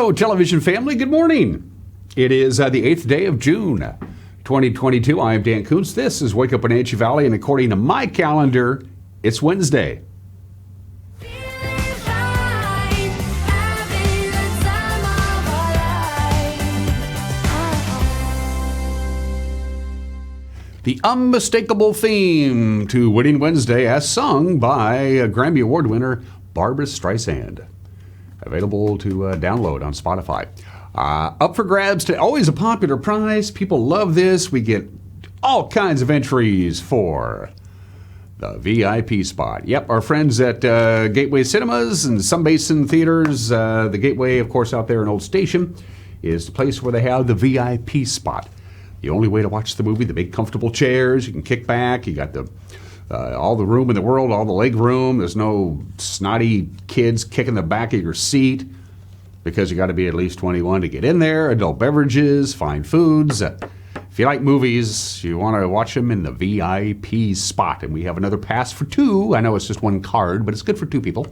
Hello, television family. Good morning. It is the 8th day of June, 2022. I am Dan Kuntz. This is Wake Up Wenatchee Valley, and according to my calendar, it's Wednesday. The unmistakable theme to Winning Wednesday, as sung by Grammy Award winner Barbra Streisand. Available to download on Spotify. Up for grabs to always a popular prize. People love this. We get all kinds of entries for the VIP spot. Yep, our friends at Gateway Cinemas and Sun Basin Theaters. The Gateway, of course, out there in Old Station is the place where they have the VIP spot. The only way to watch the movie, the big comfortable chairs. You can kick back. You got all the room in the world, all the leg room. There's no snotty kids kicking the back of your seat because you got to be at least 21 to get in there. Adult beverages, fine foods. If you like movies, you want to watch them in the VIP spot. And we have another pass for two. I know it's just one card, but it's good for two people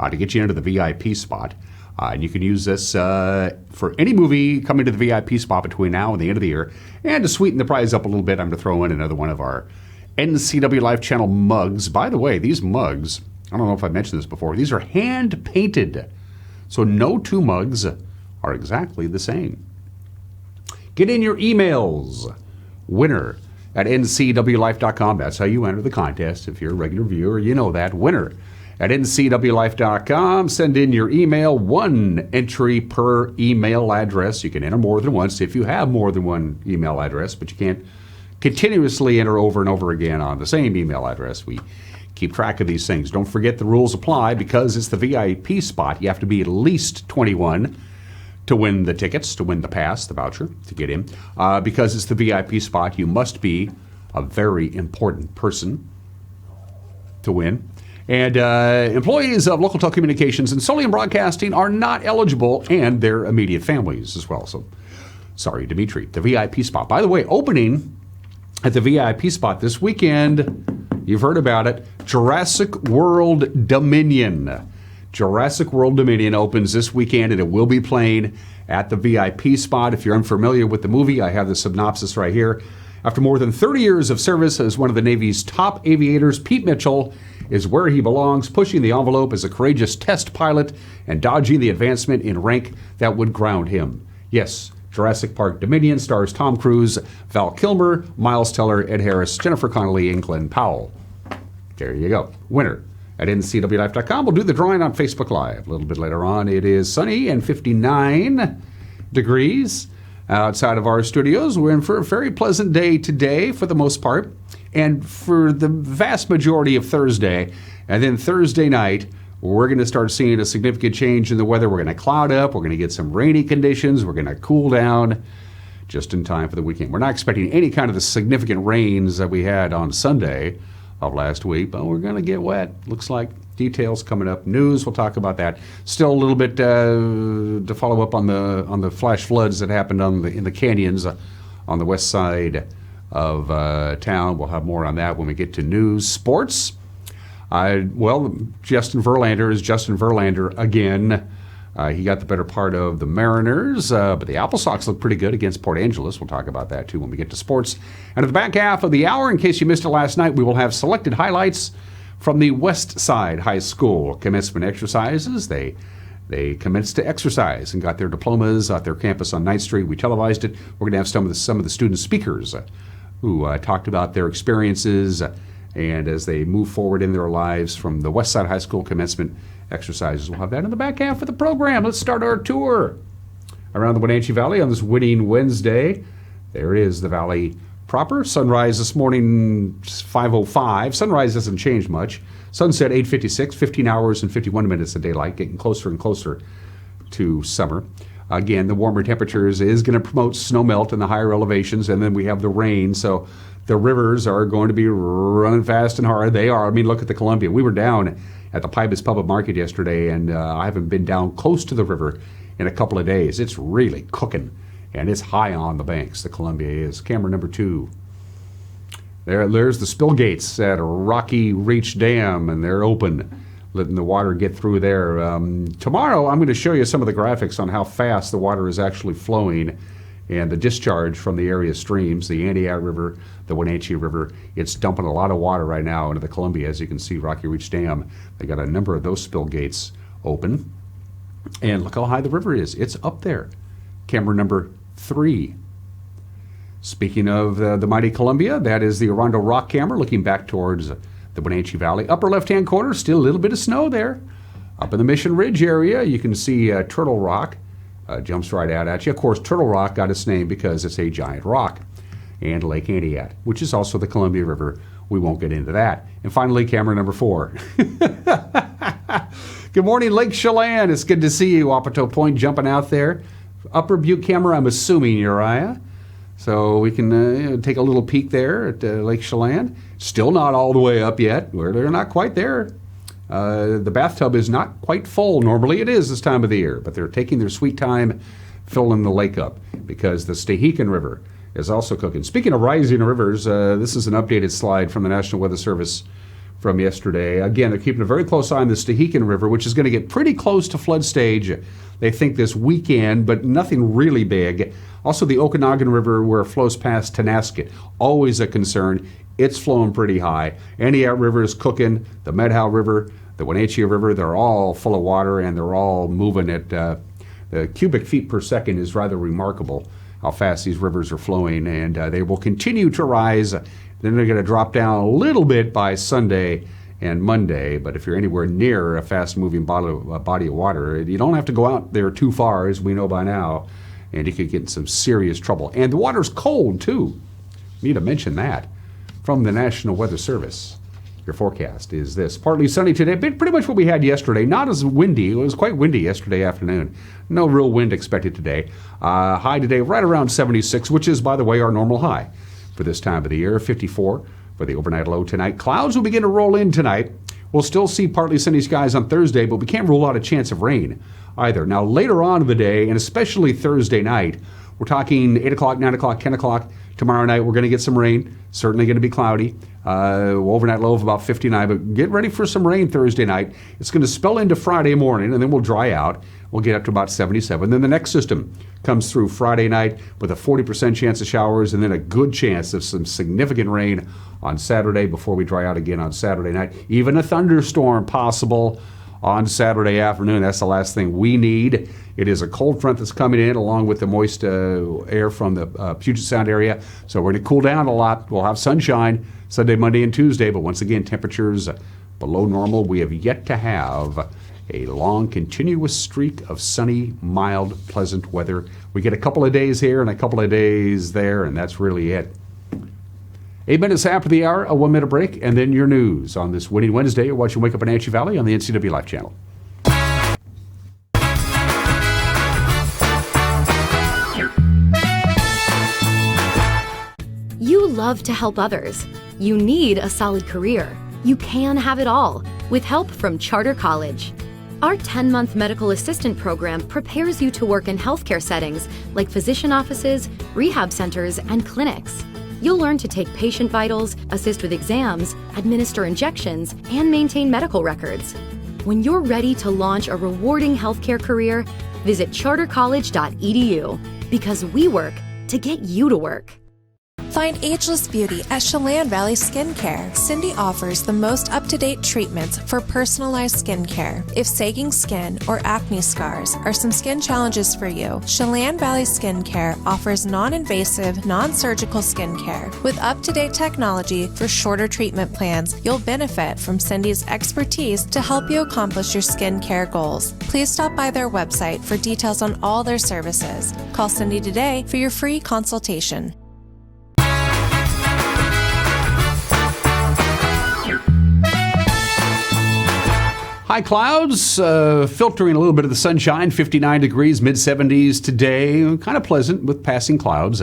to get you into the VIP spot. And you can use this for any movie coming to the VIP spot between now and the end of the year. And to sweeten the prize up a little bit, I'm going to throw in another one of our NCW Life Channel mugs. By the way, these mugs, I don't know if I mentioned this before, these are hand-painted. So no two mugs are exactly the same. Get in your emails. Winner at ncwlife.com. That's how you enter the contest. If you're a regular viewer, you know that. Winner at ncwlife.com. Send in your email. One entry per email address. You can enter more than once if you have more than one email address, but you can't continuously enter over and over again on the same email address. We keep track of these things. Don't forget the rules apply because it's the VIP spot. You have to be at least 21 to win the tickets, to win the pass, the voucher, to get in. Because it's the VIP spot, you must be a very important person to win. And employees of local telecommunications and Solium Broadcasting are not eligible, and their immediate families as well. So, sorry, Dimitri. The VIP spot. By the way, opening at the VIP spot this weekend, you've heard about it, Jurassic World Dominion. Jurassic World Dominion opens this weekend, and it will be playing at the VIP spot. If you're unfamiliar with the movie, I have the synopsis right here. After more than 30 years of service as one of the Navy's top aviators, Pete Mitchell is where he belongs, pushing the envelope as a courageous test pilot and dodging the advancement in rank that would ground him. Yes, Jurassic Park Dominion stars Tom Cruise, Val Kilmer, Miles Teller, Ed Harris, Jennifer Connelly, and Glenn Powell. There you go. Winner at ncwlife.com. We'll do the drawing on Facebook Live a little bit later on. It is sunny and 59 degrees outside of our studios. We're in for a very pleasant day today for the most part, and for the vast majority of Thursday. And then Thursday night, we're going to start seeing a significant change in the weather. We're going to cloud up. We're going to get some rainy conditions. We're going to cool down just in time for the weekend. We're not expecting any kind of the significant rains that we had on Sunday of last week, but we're going to get wet. Looks like details coming up. News, we'll talk about that. Still a little bit to follow up on the flash floods that happened in the canyons on the west side of town. We'll have more on that when we get to news. Sports. Justin Verlander is Justin Verlander again. He got the better part of the Mariners, but the Apple Sox look pretty good against Port Angeles. We'll talk about that, too, when we get to sports. And at the back half of the hour, in case you missed it last night, we will have selected highlights from the Westside High School commencement exercises. They commenced to exercise and got their diplomas at their campus on 9th Street. We televised it. We're going to have some of the student speakers who talked about their experiences and as they move forward in their lives from the Westside High School commencement exercises. We'll have that in the back half of the program. Let's start our tour around the Wenatchee Valley on this Winning Wednesday. There it is, the valley proper. Sunrise this morning, 5:05. Sunrise doesn't change much. Sunset, 8:56, 15 hours and 51 minutes of daylight, getting closer and closer to summer. Again, the warmer temperatures is going to promote snowmelt in the higher elevations, and then we have the rain, so the rivers are going to be running fast and hard. They are. I mean, look at the Columbia. We were down at the Pybus Public Market yesterday, and I haven't been down close to the river in a couple of days. It's really cooking, and it's high on the banks. The Columbia is. Camera number 2. There's the spill gates at Rocky Reach Dam, and they're open. letting the water get through there. Tomorrow, I'm going to show you some of the graphics on how fast the water is actually flowing and the discharge from the area streams, the Antioch River, the Wenatchee River. It's dumping a lot of water right now into the Columbia. As you can see, Rocky Reach Dam, they got a number of those spill gates open. And look how high the river is. It's up there. Camera number 3. Speaking of the mighty Columbia, that is the Orondo Rock camera looking back towards the Wenatchee Valley. Upper left-hand corner, still a little bit of snow there. Up in the Mission Ridge area, you can see Turtle Rock. Jumps right out at you. Of course, Turtle Rock got its name because it's a giant rock. And Lake Antioch, which is also the Columbia River. We won't get into that. And finally, camera number 4. Good morning, Lake Chelan. It's good to see you, Wapato Point, jumping out there. Upper Butte camera, I'm assuming, Uriah. So we can take a little peek there at Lake Chelan. Still not all the way up yet. They're not quite there. The bathtub is not quite full. Normally it is this time of the year, but they're taking their sweet time filling the lake up because the Stehekin River is also cooking. Speaking of rising rivers, this is an updated slide from the National Weather Service from yesterday. Again, they're keeping a very close eye on the Stehekin River, which is going to get pretty close to flood stage, they think, this weekend, but nothing really big. Also, the Okanagan River, where it flows past Tenasket, always a concern. It's flowing pretty high. Antioch River is cooking. The Medhow River, the Wenatchee River, they're all full of water, and they're all moving at the cubic feet per second is rather remarkable how fast these rivers are flowing, and they will continue to rise. Then they're going to drop down a little bit by Sunday and Monday, but if you're anywhere near a fast-moving body of water, you don't have to go out there too far, as we know by now, and you could get in some serious trouble. And the water's cold, too. Need to mention that. From the National Weather Service, your forecast is this. Partly sunny today, pretty much what we had yesterday. Not as windy. It was quite windy yesterday afternoon. No real wind expected today. High today right around 76, which is, by the way, our normal high for this time of the year. 54 for the overnight low tonight. Clouds will begin to roll in tonight. We'll still see partly sunny skies on Thursday, but we can't rule out a chance of rain either. Now, later on in the day, and especially Thursday night, we're talking 8 o'clock, 9 o'clock, 10 o'clock. Tomorrow night, we're going to get some rain. Certainly going to be cloudy. Overnight low of about 59, but get ready for some rain Thursday night. It's going to spell into Friday morning, and then we'll dry out. We'll get up to about 77. Then the next system comes through Friday night with a 40% chance of showers, and then a good chance of some significant rain on Saturday before we dry out again on Saturday night. Even a thunderstorm possible on Saturday afternoon. That's the last thing we need. It is a cold front that's coming in along with the moist air from the Puget Sound area. So we're going to cool down a lot. We'll have sunshine Sunday, Monday, and Tuesday. But once again, temperatures below normal. We have yet to have a long, continuous streak of sunny, mild, pleasant weather. We get a couple of days here and a couple of days there, and that's really it. 8 minutes after the hour, a 1-minute break, and then your news on this Winning Wednesday. You're watching Wake Up in Wenatchee Valley on the NCW Life Channel. You love to help others. You need a solid career. You can have it all with help from Charter College. Our 10-month medical assistant program prepares you to work in healthcare settings like physician offices, rehab centers, and clinics. You'll learn to take patient vitals, assist with exams, administer injections, and maintain medical records. When you're ready to launch a rewarding healthcare career, visit chartercollege.edu because we work to get you to work. Find ageless beauty at Chelan Valley Skincare. Cindy offers the most up-to-date treatments for personalized skincare. If sagging skin or acne scars are some skin challenges for you, Chelan Valley Skincare offers non-invasive, non-surgical skincare. With up-to-date technology for shorter treatment plans, you'll benefit from Cindy's expertise to help you accomplish your skincare goals. Please stop by their website for details on all their services. Call Cindy today for your free consultation. High clouds, filtering a little bit of the sunshine, 59 degrees, mid-70s today. Kind of pleasant with passing clouds.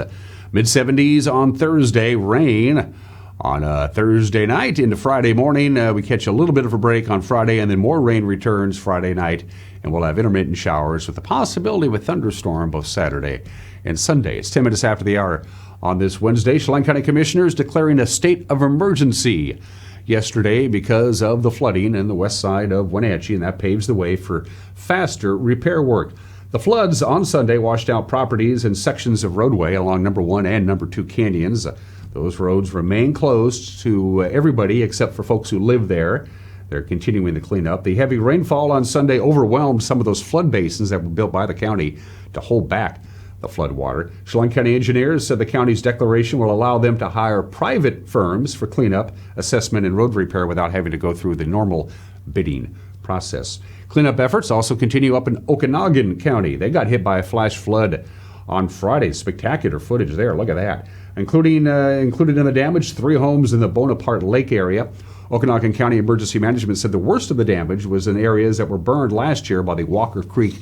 Mid-70s on Thursday, rain on Thursday night into Friday morning. We catch a little bit of a break on Friday, and then more rain returns Friday night. And we'll have intermittent showers with the possibility of a thunderstorm both Saturday and Sunday. It's 10 minutes after the hour on this Wednesday. Chelan County Commissioners declaring a state of emergency. yesterday because of the flooding in the west side of Wenatchee, and that paves the way for faster repair work. The floods on Sunday washed out properties and sections of roadway along number 1 and number 2 canyons. Those roads remain closed to everybody except for folks who live there. They're continuing the cleanup. The heavy rainfall on Sunday overwhelmed some of those flood basins that were built by the county to hold back the flood water. Chelan County engineers said the county's declaration will allow them to hire private firms for cleanup, assessment, and road repair without having to go through the normal bidding process. Cleanup efforts also continue up in Okanagan County. They got hit by a flash flood on Friday. Spectacular footage there. Look at that. Included in the damage, 3 homes in the Bonaparte Lake area. Okanagan County Emergency Management said the worst of the damage was in areas that were burned last year by the Walker Creek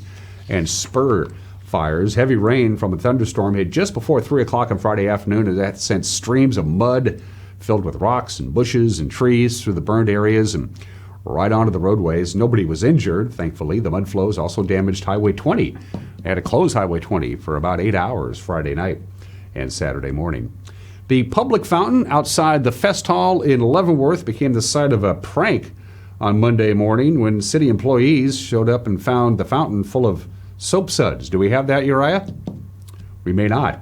and Spur fires. Heavy rain from a thunderstorm hit just before 3 o'clock on Friday afternoon, and that sent streams of mud filled with rocks and bushes and trees through the burned areas and right onto the roadways. Nobody was injured, thankfully. The mud flows also damaged Highway 20. They had to close Highway 20 for about 8 hours Friday night and Saturday morning. The public fountain outside the Fest Hall in Leavenworth became the site of a prank on Monday morning when city employees showed up and found the fountain full of soap suds. Do we have that, Uriah? We may not.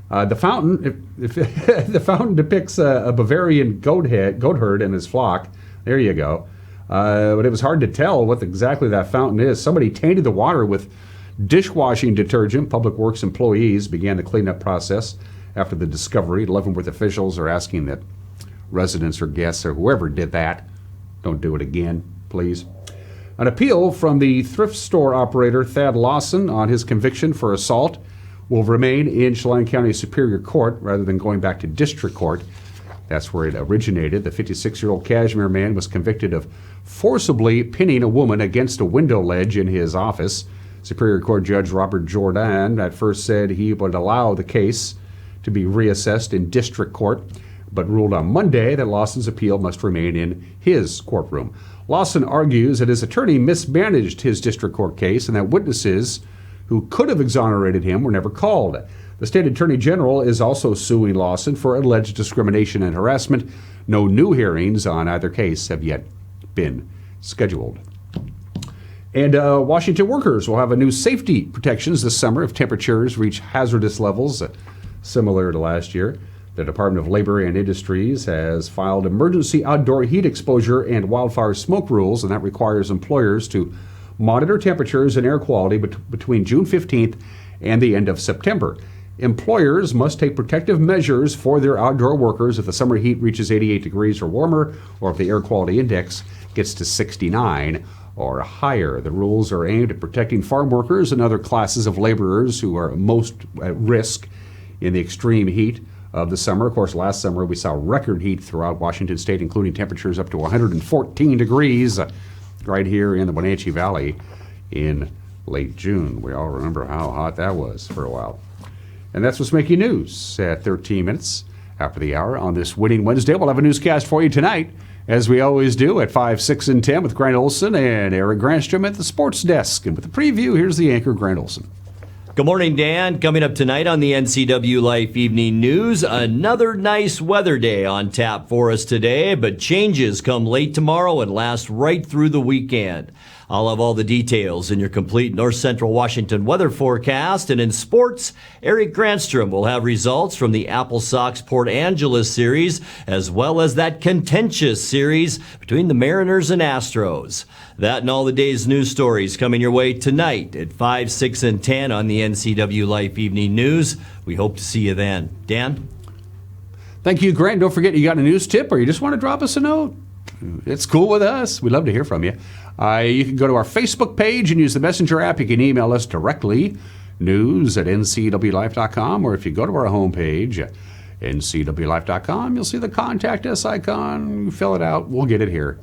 The fountain, the fountain depicts a Bavarian goat herd and his flock. There you go. But it was hard to tell what exactly that fountain is. Somebody tainted the water with dishwashing detergent. Public Works employees began the cleanup process after the discovery. Leavenworth officials are asking that residents or guests or whoever did that don't do it again, please. An appeal from the thrift store operator Thad Lawson on his conviction for assault will remain in Chelan County Superior Court rather than going back to district court. That's where it originated. The 56-year-old Cashmere man was convicted of forcibly pinning a woman against a window ledge in his office. Superior Court Judge Robert Jordan at first said he would allow the case to be reassessed in district court, but ruled on Monday that Lawson's appeal must remain in his courtroom. Lawson argues that his attorney mismanaged his district court case and that witnesses who could have exonerated him were never called. The state attorney general is also suing Lawson for alleged discrimination and harassment. No new hearings on either case have yet been scheduled. And Washington workers will have a new safety protections this summer if temperatures reach hazardous levels, similar to last year. The Department of Labor and Industries has filed emergency outdoor heat exposure and wildfire smoke rules, and that requires employers to monitor temperatures and air quality between June 15th and the end of September. Employers must take protective measures for their outdoor workers if the summer heat reaches 88 degrees or warmer, or if the air quality index gets to 69 or higher. The rules are aimed at protecting farm workers and other classes of laborers who are most at risk in the extreme heat of the summer. Of course, last summer we saw record heat throughout Washington state, including temperatures up to 114 degrees right here in the Wenatchee Valley in late June. We all remember how hot that was for a while. And that's what's making news at 13 minutes after the hour on this Winning Wednesday. We'll have a newscast for you tonight, as we always do, at 5, 6, and 10 with Grant Olson and Eric Granstrom at the sports desk. And with the preview, here's the anchor, Grant Olson. Good morning, Dan. Coming up tonight on the NCW Life Evening News, another nice weather day on tap for us today, but changes come late tomorrow and last right through the weekend. I'll have all the details in your complete North Central Washington weather forecast. And in sports, Eric Granstrom will have results from the Apple Sox Port Angeles series, as well as that contentious series between the Mariners and Astros. That and all the day's news stories coming your way tonight at 5, 6, and 10 on the NCW Life Evening News. We hope to see you then. Dan? Thank you, Grant. Don't forget you got a news tip or you just want to drop us a note. It's cool with us. We'd love to hear from you. You can go to our Facebook page and use the Messenger app. You can email us directly, news@ncwlife.com, or if you go to our homepage, ncwlife.com, you'll see the Contact Us icon. You fill it out. We'll get it here.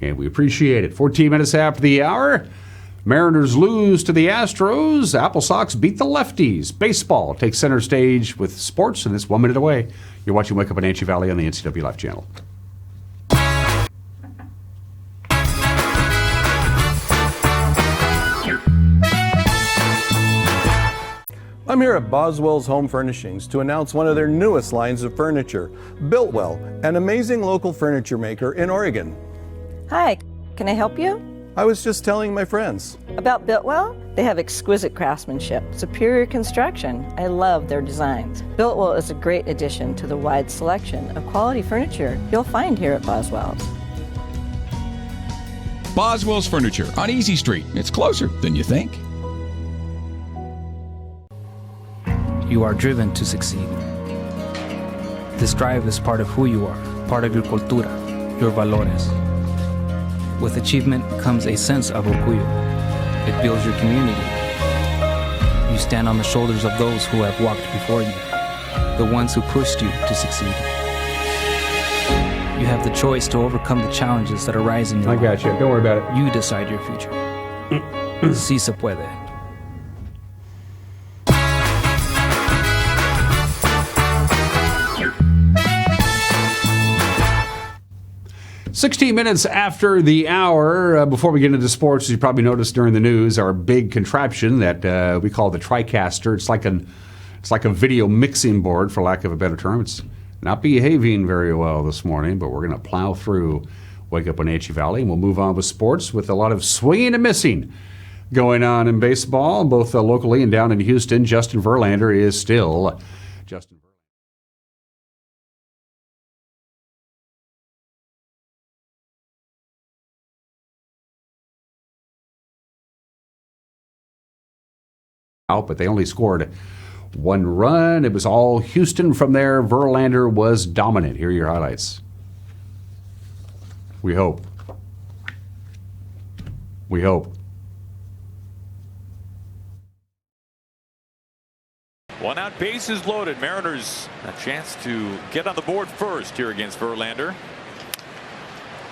And we appreciate it. 14 minutes after the hour, Mariners lose to the Astros. Apple Sox beat the Lefties. Baseball takes center stage with sports, and it's 1 minute away. You're watching Wake Up Wenatchee Valley on the NCW Life channel. I'm here at Boswell's Home Furnishings to announce one of their newest lines of furniture, Builtwell, an amazing local furniture maker in Oregon. Hi, can I help you? I was just telling my friends. About Builtwell? They have exquisite craftsmanship, superior construction. I love their designs. Builtwell is a great addition to the wide selection of quality furniture you'll find here at Boswell's. Boswell's Furniture on Easy Street. It's closer than you think. You are driven to succeed. This drive is part of who you are, part of your cultura, your valores. With achievement comes a sense of orgullo. It builds your community. You stand on the shoulders of those who have walked before you, the ones who pushed you to succeed. You have the choice to overcome the challenges that arise in your life. I got you. Don't worry about it. You decide your future. Si se puede. 16 minutes after the hour, before we get into sports, as you probably noticed during the news, our big contraption that we call the TriCaster. It's like a video mixing board, for lack of a better term. It's not behaving very well this morning, but we're going to plow through Wake Up Wenatchee Valley, and we'll move on with sports with a lot of swinging and missing going on in baseball, both locally and down in Houston. Justin Verlander is still Justin Verlander. Out, but they only scored one run. It was all Houston from there. Verlander was dominant. Here are your highlights. We hope. We hope. One out, bases loaded. Mariners a chance to get on the board first here against Verlander.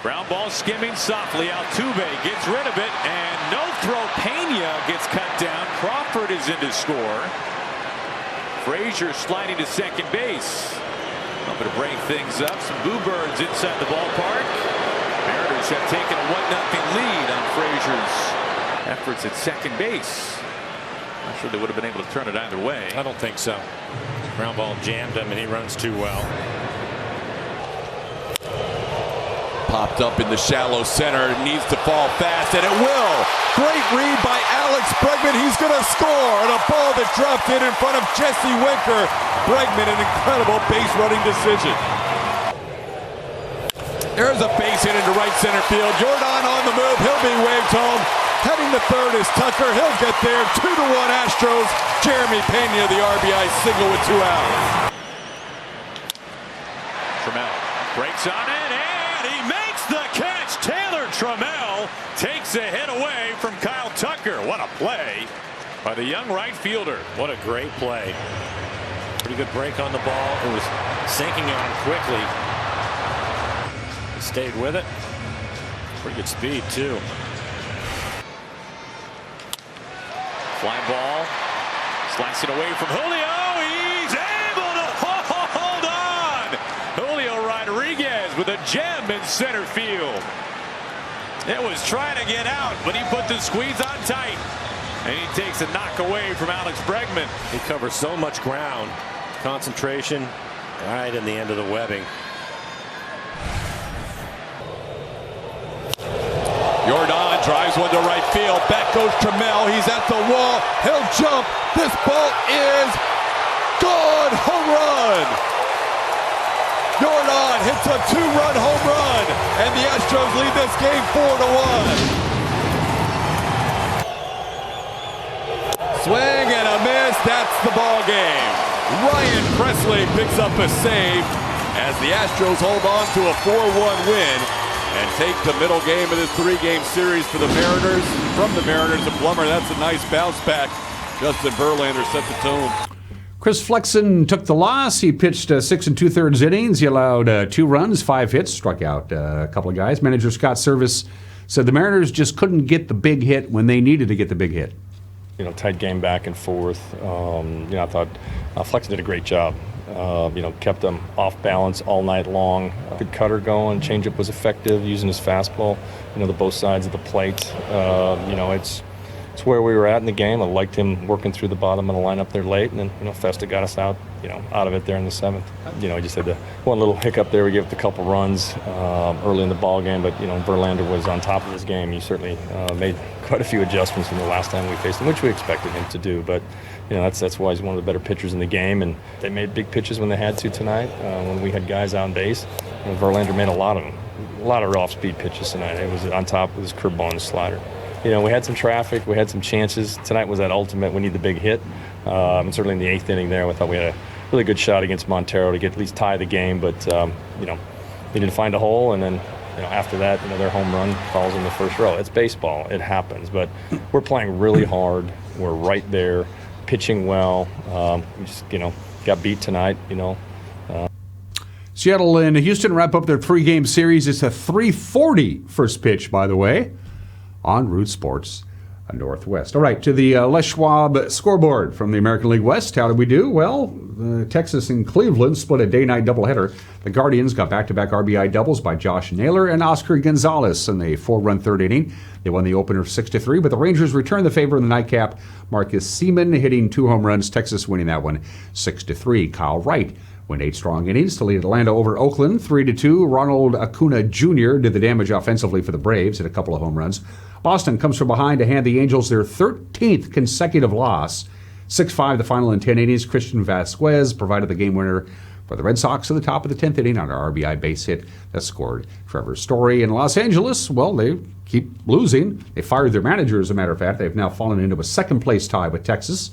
Ground ball skimming softly. Altuve gets rid of it, and no throw. Pena gets cut down. Crawford is in to score. Frazier sliding to second base. Hoping to break things up. Some boo birds inside the ballpark. Mariners have taken a 1-0 lead on Frazier's efforts at second base. Not sure they would have been able to turn it either way. I don't think so. Ground ball jammed him, and he runs too well. Popped up in the shallow center. It needs to fall fast, and it will. Great read by Alex Bregman. He's going to score on a ball that dropped in front of Jesse Winker. Bregman, an incredible base running decision. There's a base hit into right center field. Jordan on the move. He'll be waved home. Heading to third is Tucker. He'll get there. 2-1 Astros. Jeremy Pena, the RBI single with 2 outs. Trammell breaks on it, and he makes the catch. Taylor Trammell takes a hit away from Kyle Tucker. What a play by the young right fielder. What a great play. Pretty good break on the ball. It was sinking on him quickly. He stayed with it. Pretty good speed, too. Fly ball. Slicing away from Julio. He's able to hold on. Julio Rodriguez with a gem in center field. It was trying to get out, but he put the squeeze on tight. And he takes a knock away from Alex Bregman. He covers so much ground. Concentration right in the end of the webbing. Jordan drives one to right field. Back goes Trammell. He's at the wall. He'll jump. This ball is good. Home run. Jordan hits a 2-run home run, and the Astros lead this game 4-1. Swing and a miss. That's the ball game. Ryan Presley picks up a save as the Astros hold on to a 4-1 win and take the middle game of this 3-game series for the Mariners. From the Mariners to Plummer, that's a nice bounce back. Justin Verlander set the tone. Chris Flexen took the loss. He pitched 6 2/3 innings. He allowed 2 runs, 5 hits, struck out a couple of guys. Manager Scott Service said the Mariners just couldn't get the big hit when they needed to get the big hit. Tight game back and forth. I thought Flexen did a great job. Kept them off balance all night long. Good cutter going. Changeup was effective using his fastball. The both sides of the plate. it's where we were at in the game. I liked him working through the bottom of the lineup there late, and then Festa got us out of it there in the 7th. He just had the one little hiccup there. We gave up a couple runs early in the ball game, but Verlander was on top of his game. He certainly made quite a few adjustments from the last time we faced him, which we expected him to do. But that's why he's one of the better pitchers in the game, and they made big pitches when they had to tonight. When we had guys on base, Verlander made a lot of them. A lot of off-speed pitches tonight. It was on top with his curveball and his slider. We had some traffic. We had some chances. Tonight was that ultimate. We need the big hit. And certainly in the 8th inning there, we thought we had a really good shot against Montero to at least tie the game. But, they didn't find a hole. And then, after that, their home run falls in the first row. It's baseball. It happens. But we're playing really hard. We're right there, pitching well. We just, got beat tonight, Seattle and Houston wrap up their 3-game series. It's a 3:40 first pitch, by the way, on Root Sports Northwest. All right, to the Les Schwab scoreboard from the American League West. How did we do? Well, Texas and Cleveland split a day-night doubleheader. The Guardians got back-to-back RBI doubles by Josh Naylor and Oscar Gonzalez in the 4-run third inning. They won the opener 6-3, but the Rangers returned the favor in the nightcap. Marcus Seaman hitting 2 home runs, Texas winning that one 6-3. Kyle Wright went 8 strong innings to lead Atlanta over Oakland 3-2. Ronald Acuna Jr. did the damage offensively for the Braves, hit a couple of home runs. Boston comes from behind to hand the Angels their 13th consecutive loss. 6-5 the final in 10 innings. Christian Vasquez provided the game winner for the Red Sox at the top of the 10th inning on an RBI base hit that scored Trevor Story. In Los Angeles, well, they keep losing. They fired their manager, as a matter of fact. They've now fallen into a second-place tie with Texas.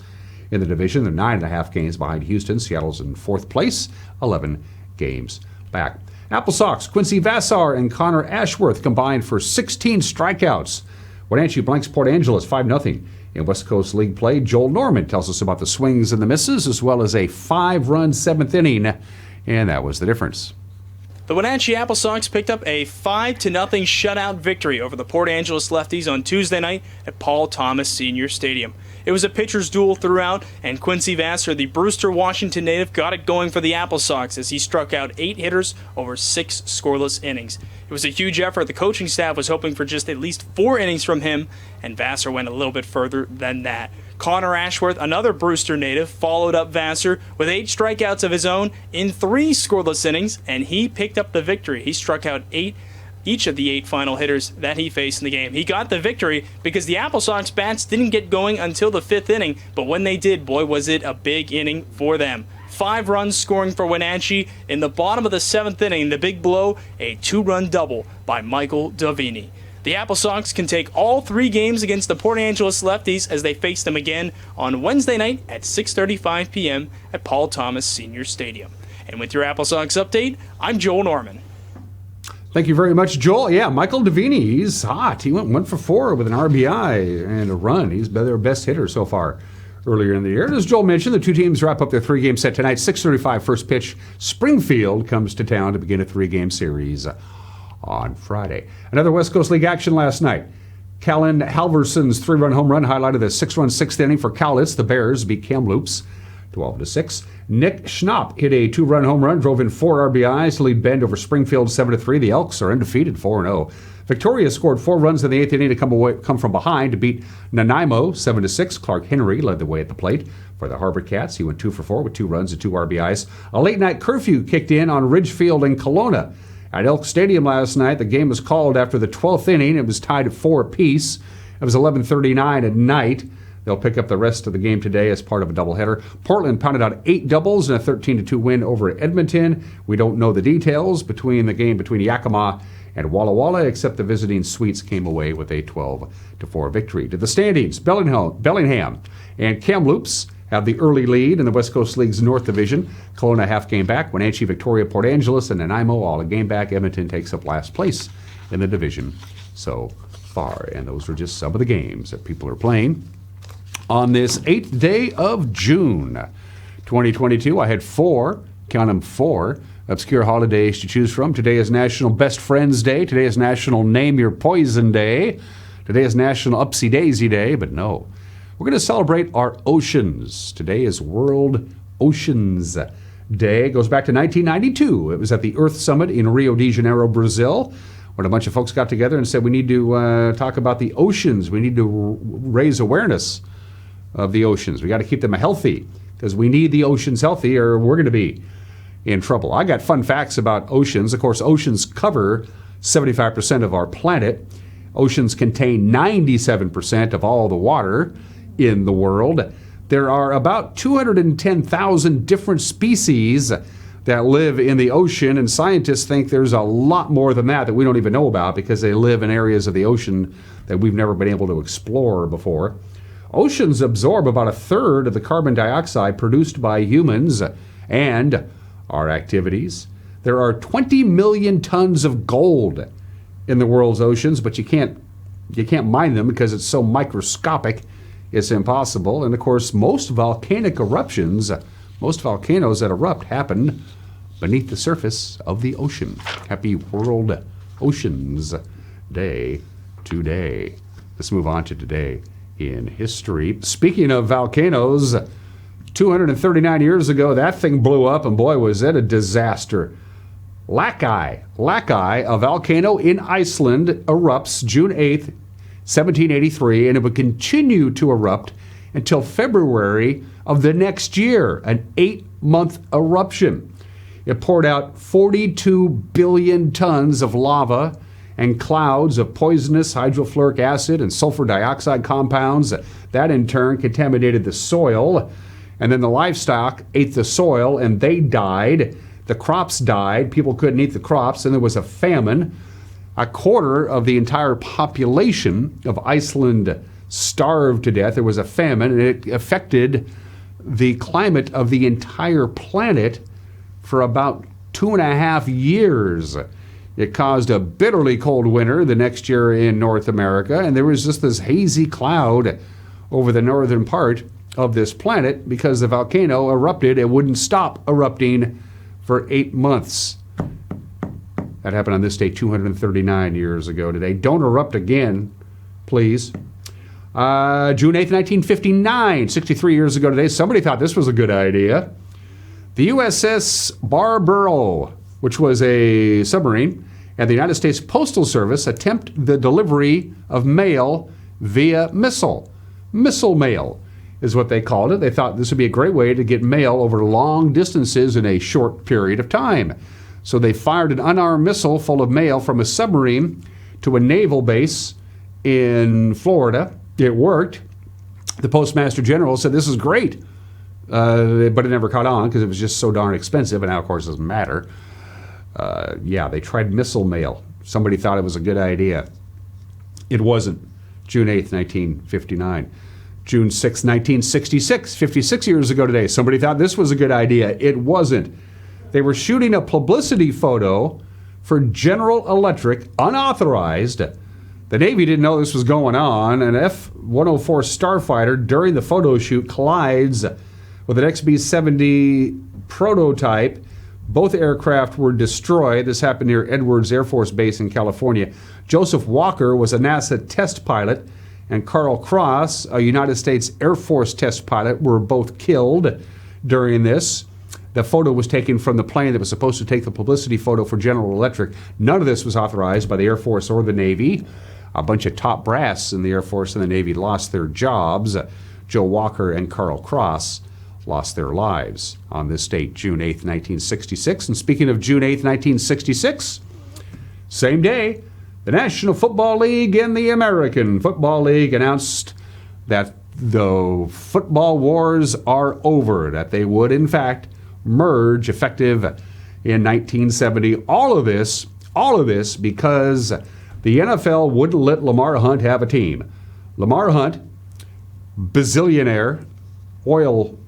In the division, they're 9.5 games behind Houston. Seattle's in 4th place, 11 games back. Apple Sox, Quincy Vassar and Connor Ashworth combined for 16 strikeouts. Wenatchee blanks Port Angeles 5-0. In West Coast League play, Joel Norman tells us about the swings and the misses, as well as a 5-run 7th inning, and that was the difference. The Wenatchee Apple Sox picked up a 5-0 shutout victory over the Port Angeles Lefties on Tuesday night at Paul Thomas Senior Stadium. It was a pitcher's duel throughout, and Quincy Vassar, the Brewster, Washington native, got it going for the Apple Sox as he struck out 8 hitters over 6 scoreless innings. It was a huge effort. The coaching staff was hoping for just at least 4 innings from him, and Vassar went a little bit further than that. Connor Ashworth, another Brewster native, followed up Vassar with 8 strikeouts of his own in 3 scoreless innings, and he picked up the victory. He struck out 8 each of the 8 final hitters that he faced in the game. He got the victory because the Apple Sox bats didn't get going until the 5th inning, but when they did, boy, was it a big inning for them. 5 runs scoring for Wenatchee. In the bottom of the 7th inning, the big blow, a 2-run double by Michael Davini. The Apple Sox can take all 3 games against the Port Angeles Lefties as they face them again on Wednesday night at 6:35 p.m. at Paul Thomas Senior Stadium. And with your Apple Sox update, I'm Joel Norman. Thank you very much, Joel. Yeah, Michael Davini, he's hot. He went 1 for 4 with an RBI and a run. He's been their best hitter so far earlier in the year. And as Joel mentioned, the 2 teams wrap up their 3-game set tonight. 6:35 first pitch. Springfield comes to town to begin a 3-game series on Friday. Another West Coast League action last night. Callan Halverson's 3-run home run highlighted the 6-run 6th inning for Cowlitz. The Bears beat Kamloops 12-6. Nick Schnapp hit a 2-run home run, drove in 4 RBIs to lead Bend over Springfield 7-3. The Elks are undefeated 4-0. Victoria scored 4 runs in the 8th inning to come from behind to beat Nanaimo 7-6. Clark Henry led the way at the plate for the Harbor Cats. He went 2 for 4 with 2 runs and 2 RBIs. A late-night curfew kicked in on Ridgefield in Kelowna. At Elk Stadium last night, the game was called after the 12th inning. It was tied at 4 apiece. It was 11:39 at night. They'll pick up the rest of the game today as part of a doubleheader. Portland pounded out 8 doubles in a 13-2 win over Edmonton. We don't know the details between the game between Yakima and Walla Walla, except the visiting Sweets came away with a 12-4 victory. To the standings, Bellingham and Kamloops have the early lead in the West Coast League's North Division. Kelowna half game back. Wenatchee, Victoria, Port Angeles, and Nanaimo all a game back. Edmonton takes up last place in the division so far. And those are just some of the games that people are playing on this 8th day of June, 2022. I had 4, count them 4, obscure holidays to choose from. Today is National Best Friends Day. Today is National Name Your Poison Day. Today is National Upsy Daisy Day, but no. We're going to celebrate our oceans. Today is World Oceans Day. It goes back to 1992. It was at the Earth Summit in Rio de Janeiro, Brazil, when a bunch of folks got together and said we need to talk about the oceans. We need to raise awareness of the oceans. We got to keep them healthy because we need the oceans healthy or we're going to be in trouble. I got fun facts about oceans. Of course, oceans cover 75% of our planet. Oceans contain 97% of all the water in the world. There are about 210,000 different species that live in the ocean, and scientists think there's a lot more than that we don't even know about because they live in areas of the ocean that we've never been able to explore before. Oceans absorb about a third of the carbon dioxide produced by humans and our activities. There are 20 million tons of gold in the world's oceans, but you can't mine them because it's so microscopic. It's impossible. And of course, most volcanic eruptions, most volcanoes that erupt happen beneath the surface of the ocean. Happy World Oceans Day today. Let's move on to today in history. Speaking of volcanoes, 239 years ago, that thing blew up, and boy, was it a disaster. Lackey, a volcano in Iceland, erupts June 8th, 1783, and it would continue to erupt until February of the next year, an 8-month eruption. It poured out 42 billion tons of lava and clouds of poisonous hydrofluoric acid and sulfur dioxide compounds. That in turn contaminated the soil, and then the livestock ate the soil and they died. The crops died. People couldn't eat the crops, and there was a famine. A quarter of the entire population of Iceland starved to death. There was a famine, and it affected the climate of the entire planet for about 2.5 years. It caused a bitterly cold winter the next year in North America, and there was just this hazy cloud over the northern part of this planet because the volcano erupted. It wouldn't stop erupting for 8 months. That happened on this day 239 years ago today. Don't erupt again, please. June 8th, 1959, 63 years ago today, somebody thought this was a good idea. The USS Barbaro, which was a submarine, and the United States Postal Service attempt the delivery of mail via missile. Missile mail is what they called it. They thought this would be a great way to get mail over long distances in a short period of time. So they fired an unarmed missile full of mail from a submarine to a naval base in Florida. It worked. The Postmaster General said, this is great. But it never caught on because it was just so darn expensive, and now, of course, it doesn't matter. They tried missile mail. Somebody thought it was a good idea. It wasn't. June 8th, 1959. June 6th, 1966, 56 years ago today. Somebody thought this was a good idea. It wasn't. They were shooting a publicity photo for General Electric, unauthorized. The Navy didn't know this was going on. An F-104 starfighter during the photo shoot collides with an XB-70 prototype. Both aircraft were destroyed. This happened near Edwards Air Force Base in California. Joseph Walker was a NASA test pilot, and Carl Cross, a United States Air Force test pilot, were both killed during this. The photo was taken from the plane that was supposed to take the publicity photo for General Electric. None of this was authorized by the Air Force or the Navy. A bunch of top brass in the Air Force and the Navy lost their jobs. Joe Walker and Carl Cross lost their lives on this date, June 8th, 1966. And speaking of June 8th, 1966, same day, the National Football League and the American Football League announced that the football wars are over, that they would, in fact, merge effective in 1970. All of this because the NFL wouldn't let Lamar Hunt have a team. Lamar Hunt, bazillionaire, oil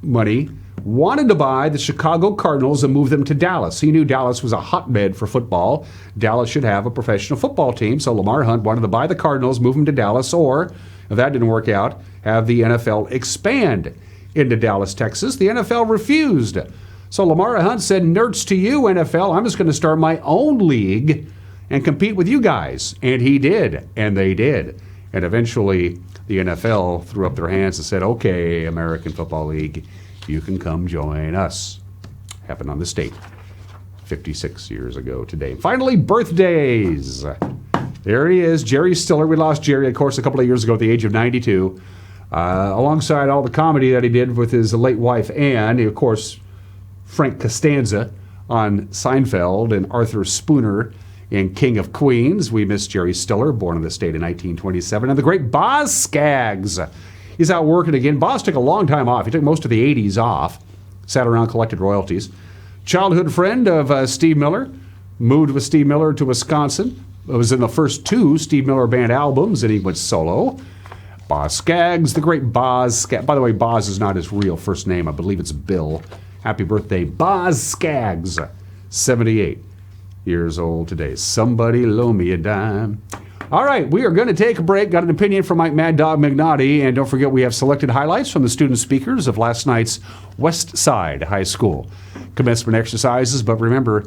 money, wanted to buy the Chicago Cardinals and move them to Dallas. He knew Dallas was a hotbed for football. Dallas should have a professional football team, so Lamar Hunt wanted to buy the Cardinals, move them to Dallas, or, if that didn't work out, have the NFL expand into Dallas, Texas. The NFL refused. So Lamar Hunt said, nerds to you, NFL, I'm just going to start my own league and compete with you guys. And he did, and they did. And eventually, the NFL threw up their hands and said, okay, American Football League, you can come join us. Happened on this date, 56 years ago today. Finally, birthdays. There he is, Jerry Stiller. We lost Jerry, of course, a couple of years ago at the age of 92. Alongside all the comedy that he did with his late wife, Anne, of course, Frank Costanza on Seinfeld and Arthur Spooner in King of Queens. We miss Jerry Stiller, born in the state in 1927. And the great Boz Scaggs. He's out working again. Boz took a long time off. He took most of the 80s off. Sat around, collected royalties. Childhood friend of Steve Miller. Moved with Steve Miller to Wisconsin. Was in the first 2 Steve Miller Band albums, and he went solo. Boz Scaggs, the great Boz Scaggs. By the way, Boz is not his real first name. I believe it's Bill. Happy birthday, Boz Scaggs. 78 years old today. Somebody loan me a dime. All right, we are going to take a break. Got an opinion from Mike Mad Dog McNaughty. And don't forget, we have selected highlights from the student speakers of last night's Westside High School commencement exercises. But remember,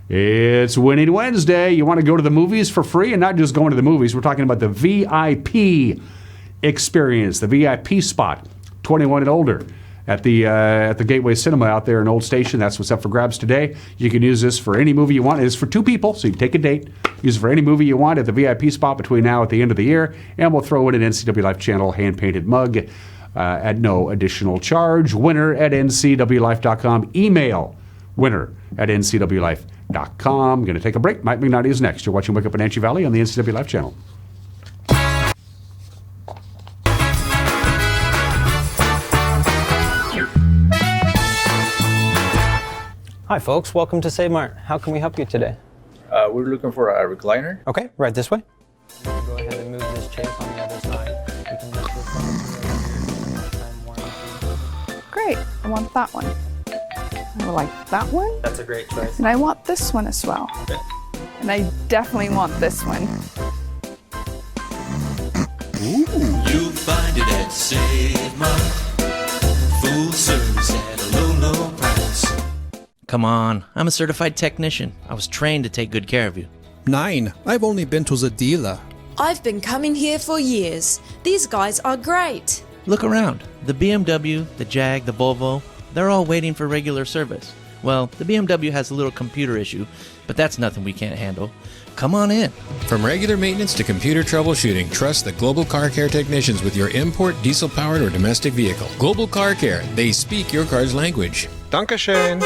it's Winning Wednesday. You want to go to the movies for free, and not just going to the movies. We're talking about the VIP experience, the VIP spot, 21 and older, at the Gateway Cinema out there in Old Station. That's what's up for grabs today. You can use this for any movie you want. It's for 2 people, so you can take a date. Use it for any movie you want at the VIP spot between now and the end of the year, and we'll throw in an NCW Life Channel hand-painted mug at no additional charge. Winner at ncwlife.com. Email winner@ncwlife.com. I'm going to take a break. Mike McNaughty is next. You're watching Wake Up in Wenatchee Valley on the NCW Life Channel. Hi folks, welcome to Save Mart. How can we help you today? We're looking for a recliner. Okay, right this way. Go ahead and move this chair on the other side. You can lift this up. Great, I want that one. I like that one. That's a great choice. And I want this one as well. Okay. And I definitely want this one. You'll find it at Save Mart. Full service at a low, low price. Come on, I'm a certified technician. I was trained to take good care of you. 9. I've only been to the dealer. I've been coming here for years. These guys are great. Look around. The BMW, the Jag, the Volvo, they're all waiting for regular service. Well, the BMW has a little computer issue, but that's nothing we can't handle. Come on in. From regular maintenance to computer troubleshooting, trust the Global Car Care technicians with your import, diesel-powered, or domestic vehicle. Global Car Care. They speak your car's language. Dankeschön.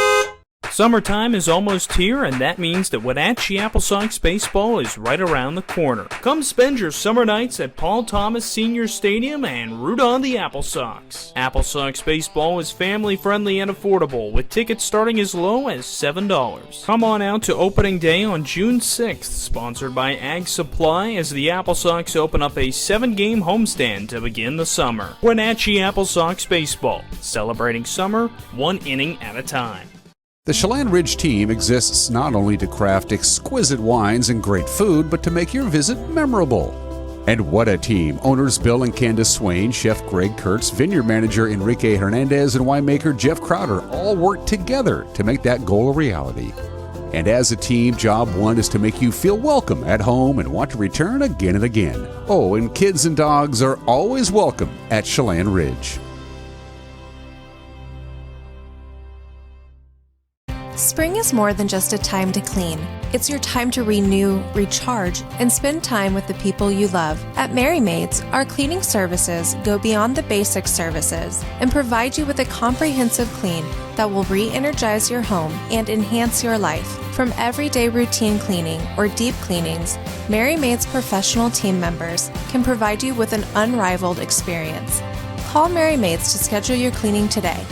Summertime is almost here, and that means that Wenatchee Apple Sox baseball is right around the corner. Come spend your summer nights at Paul Thomas Senior Stadium and root on the Apple Sox. Apple Sox baseball is family-friendly and affordable, with tickets starting as low as $7. Come on out to opening day on June 6th, sponsored by Ag Supply, as the Apple Sox open up a 7-game homestand to begin the summer. Wenatchee Apple Sox baseball, celebrating summer 1 inning at a time. The Chelan Ridge team exists not only to craft exquisite wines and great food, but to make your visit memorable. And what a team! Owners Bill and Candace Swain, Chef Greg Kurtz, vineyard manager Enrique Hernandez, and winemaker Jeff Crowder all work together to make that goal a reality. And as a team, job one is to make you feel welcome at home and want to return again and again. Oh, and kids and dogs are always welcome at Chelan Ridge. Spring is more than just a time to clean. It's your time to renew, recharge, and spend time with the people you love. At Merry Maids, our cleaning services go beyond the basic services and provide you with a comprehensive clean that will re-energize your home and enhance your life. From everyday routine cleaning or deep cleanings, Merry Maids professional team members can provide you with an unrivaled experience. Call Merry Maids to schedule your cleaning today.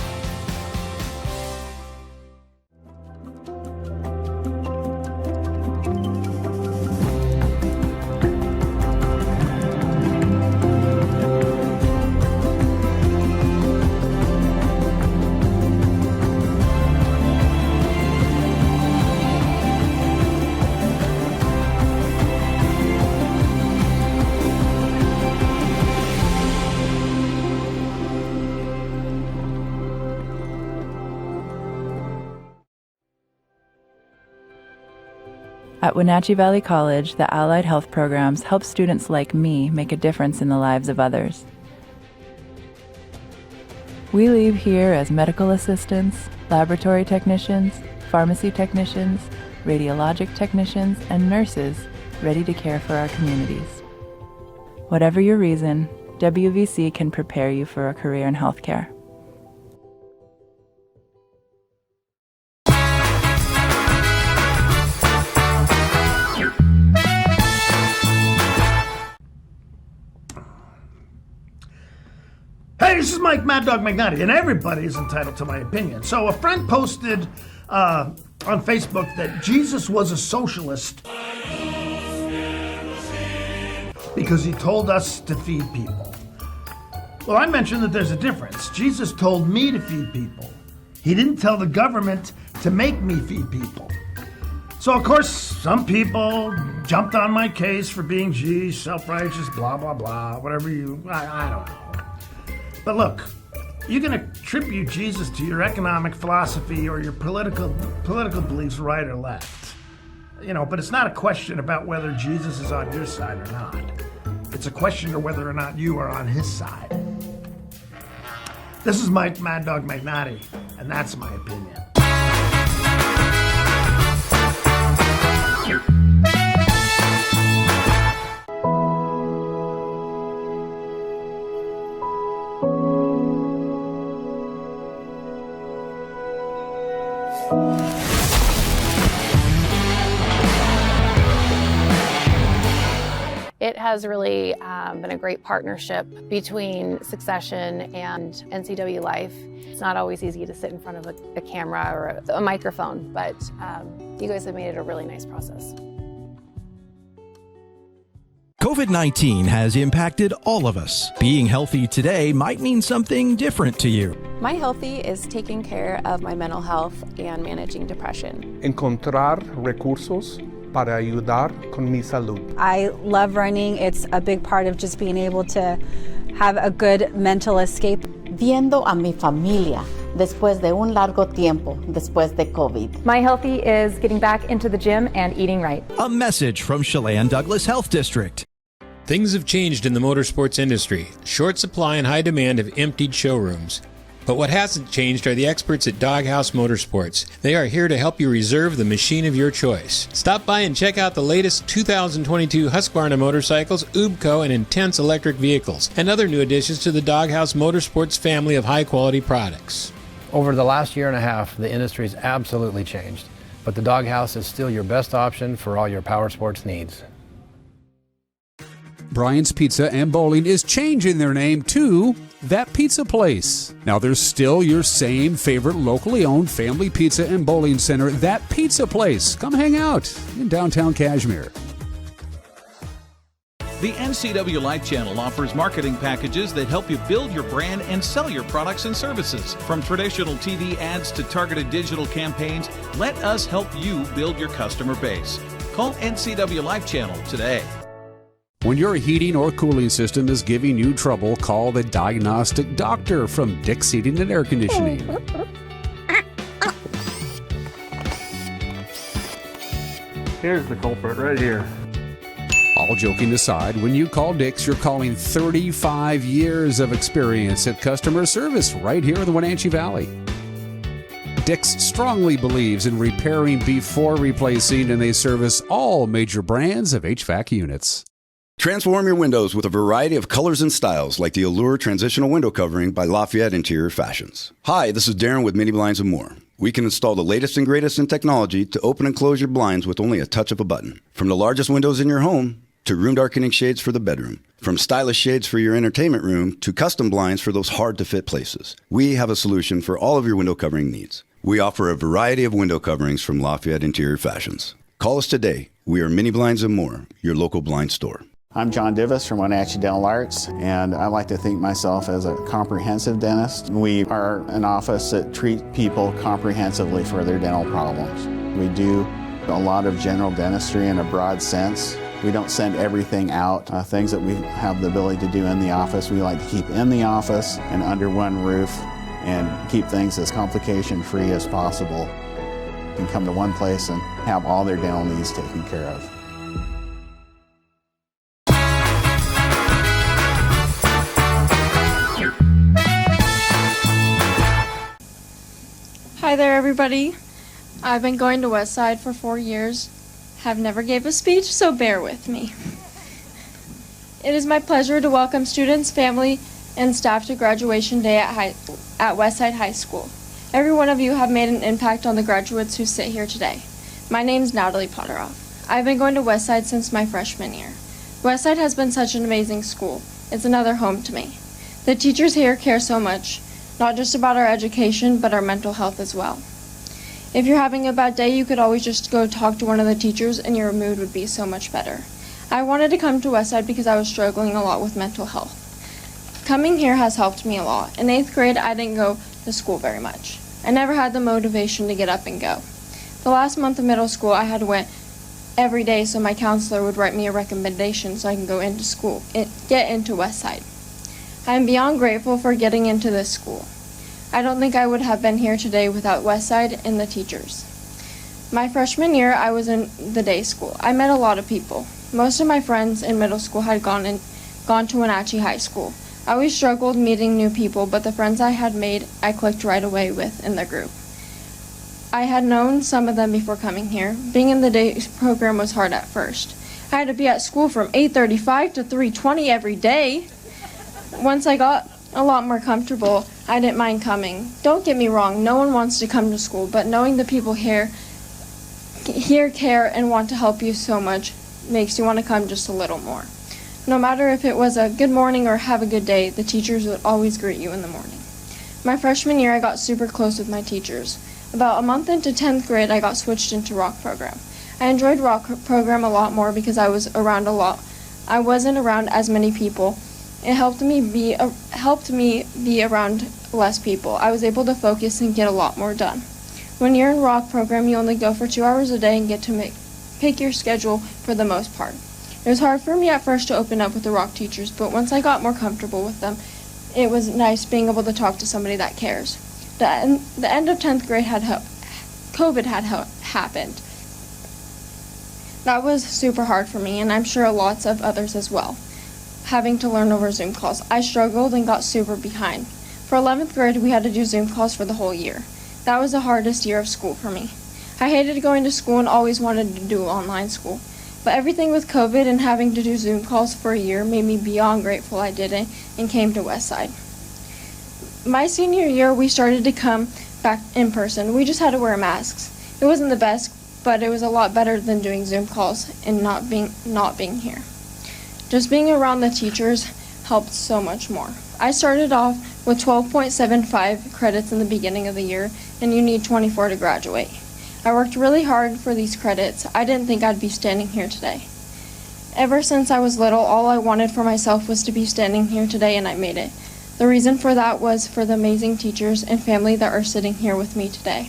At Wenatchee Valley College, the Allied Health programs help students like me make a difference in the lives of others. We leave here as medical assistants, laboratory technicians, pharmacy technicians, radiologic technicians, and nurses ready to care for our communities. Whatever your reason, WVC can prepare you for a career in healthcare. Hey, this is Mike Mad Dog McNally, and everybody is entitled to my opinion. So a friend posted on Facebook that Jesus was a socialist because he told us to feed people. Well, I mentioned that there's a difference. Jesus told me to feed people. He didn't tell the government to make me feed people. So, of course, some people jumped on my case for being, self-righteous, blah, blah, blah, whatever I don't know. But look, you can attribute Jesus to your economic philosophy or your political beliefs, right or left. But it's not a question about whether Jesus is on your side or not. It's a question of whether or not you are on his side. This is Mike Mad Dog McNally, and that's my opinion. It has really been a great partnership between Succession and NCW Life. It's not always easy to sit in front of a camera or a microphone, but you guys have made it a really nice process. COVID-19 has impacted all of us. Being healthy today might mean something different to you. My Healthy is taking care of my mental health and managing depression. Encontrar recursos para ayudar con mi salud. I love running. It's a big part of just being able to have a good mental escape. Viendo a mi familia después de un largo tiempo, después de COVID. My Healthy is getting back into the gym and eating right. A message from Chelan Douglas Health District. Things have changed in the motorsports industry. Short supply and high demand have emptied showrooms. But what hasn't changed are the experts at Doghouse Motorsports. They are here to help you reserve the machine of your choice. Stop by and check out the latest 2022 Husqvarna motorcycles, Ubco, and Intense electric vehicles, and other new additions to the Doghouse Motorsports family of high-quality products. Over the last year and a half, the industry's absolutely changed, but the Doghouse is still your best option for all your power sports needs. Brian's Pizza and Bowling is changing their name to That Pizza Place. Now, there's still your same favorite locally owned family pizza and bowling center, That Pizza Place. Come hang out in downtown Cashmere. The NCW Life Channel offers marketing packages that help you build your brand and sell your products and services. From traditional TV ads to targeted digital campaigns, let us help you build your customer base. Call NCW Life Channel today. When your heating or cooling system is giving you trouble, call the diagnostic doctor from Dick's Heating and Air Conditioning. Here's the culprit right here. All joking aside, when you call Dick's, you're calling 35 years of experience at customer service right here in the Wenatchee Valley. Dick's strongly believes in repairing before replacing, and they service all major brands of HVAC units. Transform your windows with a variety of colors and styles like the Allure Transitional Window Covering by Lafayette Interior Fashions. Hi, this is Darren with Mini Blinds and More. We can install the latest and greatest in technology to open and close your blinds with only a touch of a button. From the largest windows in your home to room darkening shades for the bedroom. From stylish shades for your entertainment room to custom blinds for those hard-to-fit places. We have a solution for all of your window covering needs. We offer a variety of window coverings from Lafayette Interior Fashions. Call us today. We are Mini Blinds and More, your local blind store. I'm John Divis from Wenatchee Dental Arts, and I like to think myself as a comprehensive dentist. We are an office that treats people comprehensively for their dental problems. We do a lot of general dentistry in a broad sense. We don't send everything out. Things that we have the ability to do in the office, we like to keep in the office and under one roof and keep things as complication-free as possible. You can come to one place and have all their dental needs taken care of. Hi there, everybody. I've been going to Westside for 4 years. Have never gave a speech, so bear with me. It is my pleasure to welcome students, family, and staff to graduation day at Westside High School. Every one of you have made an impact on the graduates who sit here today. My name's Natalie Potteroff. I've been going to Westside since my freshman year. Westside has been such an amazing school. It's another home to me. The teachers here care so much, not just about our education, but our mental health as well. If you're having a bad day, you could always just go talk to one of the teachers and your mood would be so much better. I wanted to come to Westside because I was struggling a lot with mental health. Coming here has helped me a lot. In 8th grade, I didn't go to school very much. I never had the motivation to get up and go. The last month of middle school, I had went every day so my counselor would write me a recommendation so I can go into school, get into Westside. I am beyond grateful for getting into this school. I don't think I would have been here today without Westside and the teachers. My freshman year, I was in the day school. I met a lot of people. Most of my friends in middle school had gone to Wenatchee High School. I always struggled meeting new people, but the friends I had made, I clicked right away with in the group. I had known some of them before coming here. Being in the day program was hard at first. I had to be at school from 8:35 to 3:20 every day. Once I got a lot more comfortable, I didn't mind coming. Don't get me wrong, no one wants to come to school, but knowing the people here care and want to help you so much makes you want to come just a little more. No matter if it was a good morning or have a good day, the teachers would always greet you in the morning. My freshman year, I got super close with my teachers. About a month into 10th grade, I got switched into rock program. I enjoyed rock program a lot more because I was around a lot. I wasn't around as many people. It helped me be around less people. I was able to focus and get a lot more done. When you're in rock program, you only go for 2 hours a day and get to pick your schedule for the most part. It was hard for me at first to open up with the rock teachers, but once I got more comfortable with them, it was nice being able to talk to somebody that cares. The end of 10th grade COVID had happened. That was super hard for me, and I'm sure lots of others as well. Having to learn over Zoom calls. I struggled and got super behind. For 11th grade, we had to do Zoom calls for the whole year. That was the hardest year of school for me. I hated going to school and always wanted to do online school. But everything with COVID and having to do Zoom calls for a year made me beyond grateful I did it and came to Westside. My senior year, we started to come back in person. We just had to wear masks. It wasn't the best, but it was a lot better than doing Zoom calls and not being here. Just being around the teachers helped so much more. I started off with 12.75 credits in the beginning of the year, and you need 24 to graduate. I worked really hard for these credits. I didn't think I'd be standing here today. Ever since I was little, all I wanted for myself was to be standing here today, and I made it. The reason for that was for the amazing teachers and family that are sitting here with me today.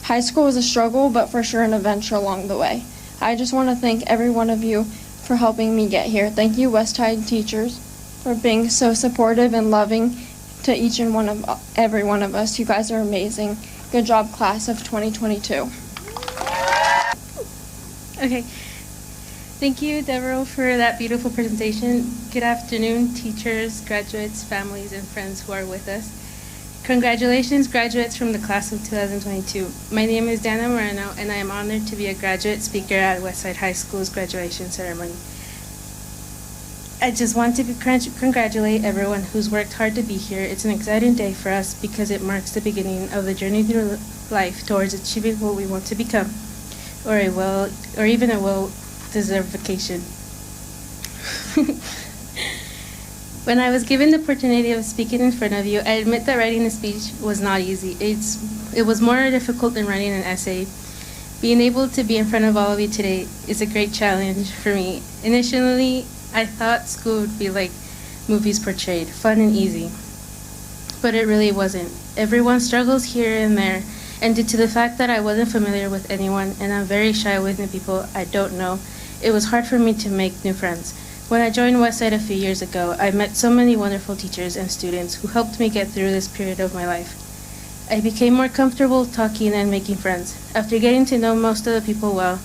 High school was a struggle, but for sure an adventure along the way. I just want to thank every one of you for helping me get here. Thank you, Westside teachers, for being so supportive and loving to each and every one of us. You guys are amazing. Good job, class of 2022. Okay. Thank you, Deborah, for that beautiful presentation. Good afternoon, teachers, graduates, families, and friends who are with us. Congratulations, graduates from the class of 2022. My name is Dana Moreno, and I am honored to be a graduate speaker at Westside High School's graduation ceremony. I just want to congratulate everyone who's worked hard to be here. It's an exciting day for us because it marks the beginning of the journey through life towards achieving what we want to become, or even a well-deserved vacation. When I was given the opportunity of speaking in front of you, I admit that writing a speech was not easy. It was more difficult than writing an essay. Being able to be in front of all of you today is a great challenge for me. Initially, I thought school would be like movies portrayed, fun and easy. But it really wasn't. Everyone struggles here and there, and due to the fact that I wasn't familiar with anyone and I'm very shy with new people I don't know, it was hard for me to make new friends. When I joined Westside a few years ago, I met so many wonderful teachers and students who helped me get through this period of my life. I became more comfortable talking and making friends. After getting to know most of the people well,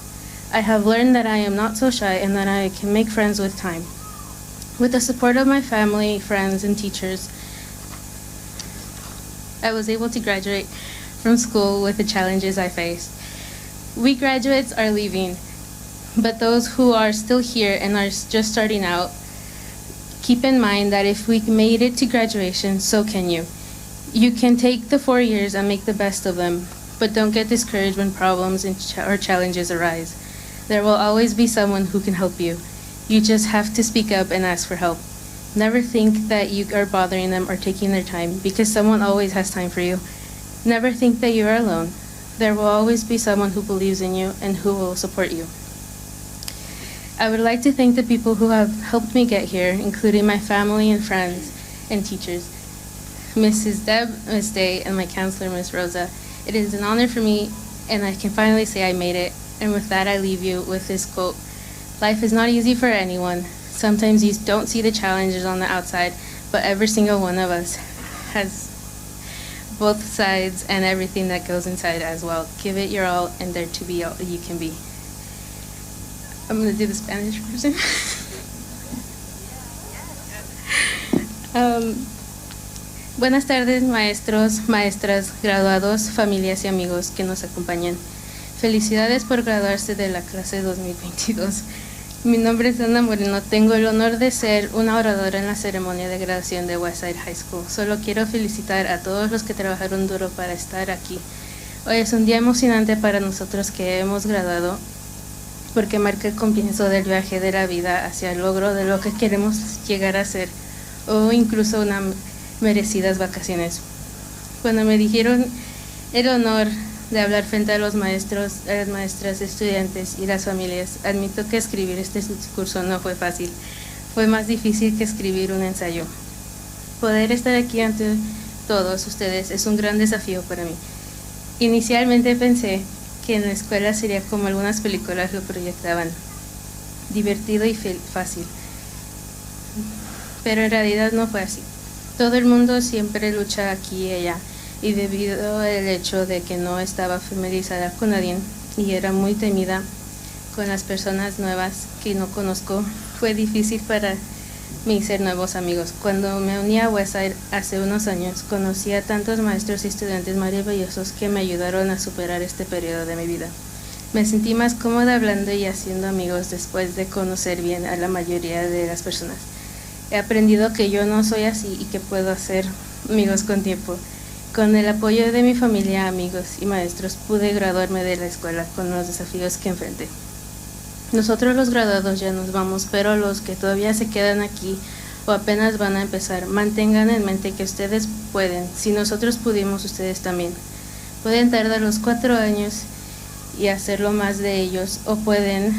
I have learned that I am not so shy and that I can make friends with time. With the support of my family, friends, and teachers, I was able to graduate from school with the challenges I faced. We graduates are leaving, but those who are still here and are just starting out, keep in mind that if we made it to graduation, so can you. You can take the 4 years and make the best of them, but don't get discouraged when problems or challenges arise. There will always be someone who can help you. You just have to speak up and ask for help. Never think that you are bothering them or taking their time, because someone always has time for you. Never think that you are alone. There will always be someone who believes in you and who will support you. I would like to thank the people who have helped me get here, including my family and friends and teachers, Mrs. Deb, Ms. Day, and my counselor, Ms. Rosa. It is an honor for me, and I can finally say I made it. And with that, I leave you with this quote. Life is not easy for anyone. Sometimes you don't see the challenges on the outside, but every single one of us has both sides and everything that goes inside as well. Give it your all and dare to be all you can be. I'm going to do the Spanish version. Buenas tardes, maestros, maestras, graduados, familias y amigos que nos acompañan. Felicidades por graduarse de la clase 2022. Mi nombre es Ana Moreno. Tengo el honor de ser una oradora en la ceremonia de graduación de Westside High School. Solo quiero felicitar a todos los que trabajaron duro para estar aquí. Hoy es un día emocionante para nosotros que hemos graduado, porque marca el comienzo del viaje de la vida hacia el logro de lo que queremos llegar a ser, o incluso unas merecidas vacaciones. Cuando me dijeron el honor de hablar frente a los maestros, a las maestras, estudiantes y las familias, admito que escribir este discurso no fue fácil. Fue más difícil que escribir un ensayo. Poder estar aquí ante todos ustedes es un gran desafío para mí. Inicialmente pensé que en la escuela sería como algunas películas lo proyectaban, divertido y fácil. Pero en realidad no fue así. Todo el mundo siempre lucha aquí y allá, y debido al hecho de que no estaba familiarizada con nadie y era muy temida con las personas nuevas que no conozco, fue difícil para mí ser nuevos amigos. Cuando me uní a Westside hace unos años, conocí a tantos maestros y estudiantes maravillosos que me ayudaron a superar este periodo de mi vida. Me sentí más cómoda hablando y haciendo amigos después de conocer bien a la mayoría de las personas. He aprendido que yo no soy así y que puedo hacer amigos con tiempo. Con el apoyo de mi familia, amigos y maestros, pude graduarme de la escuela con los desafíos que enfrenté. Nosotros los graduados ya nos vamos, pero los que todavía se quedan aquí o apenas van a empezar, mantengan en mente que ustedes pueden. Si nosotros pudimos, ustedes también. Pueden tardar los 4 años y hacerlo más de ellos, o pueden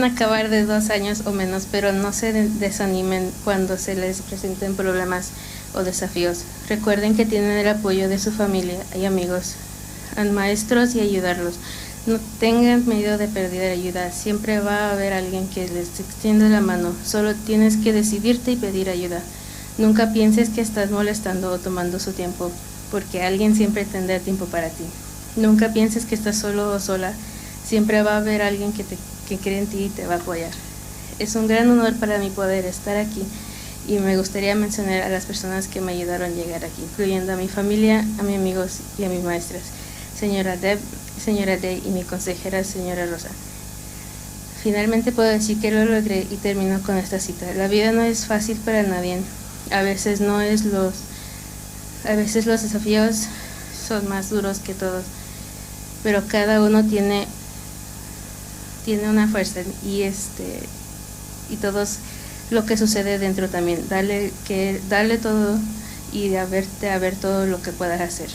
acabar de 2 años o menos, pero no se desanimen cuando se les presenten problemas o desafíos. Recuerden que tienen el apoyo de su familia y amigos, a maestros, y ayudarlos. No tengan miedo de pedir ayuda. Siempre va a haber alguien que les extiende la mano. Solo tienes que decidirte y pedir ayuda. Nunca pienses que estás molestando o tomando su tiempo, porque alguien siempre tendrá tiempo para ti. Nunca pienses que estás solo o sola. Siempre va a haber alguien que cree en ti y te va a apoyar. Es un gran honor para mí poder estar aquí, y me gustaría mencionar a las personas que me ayudaron a llegar aquí, incluyendo a mi familia, a mis amigos y a mis maestras, señora Deb, señora Day y mi consejera, señora Rosa. Finalmente puedo decir que lo logré, y termino con esta cita. La vida no es fácil para nadie. A veces los desafíos son más duros que todos, pero cada uno tiene una fuerza, y todos lo que sucede dentro también. Dale todo, y a ver todo lo que puedas hacer.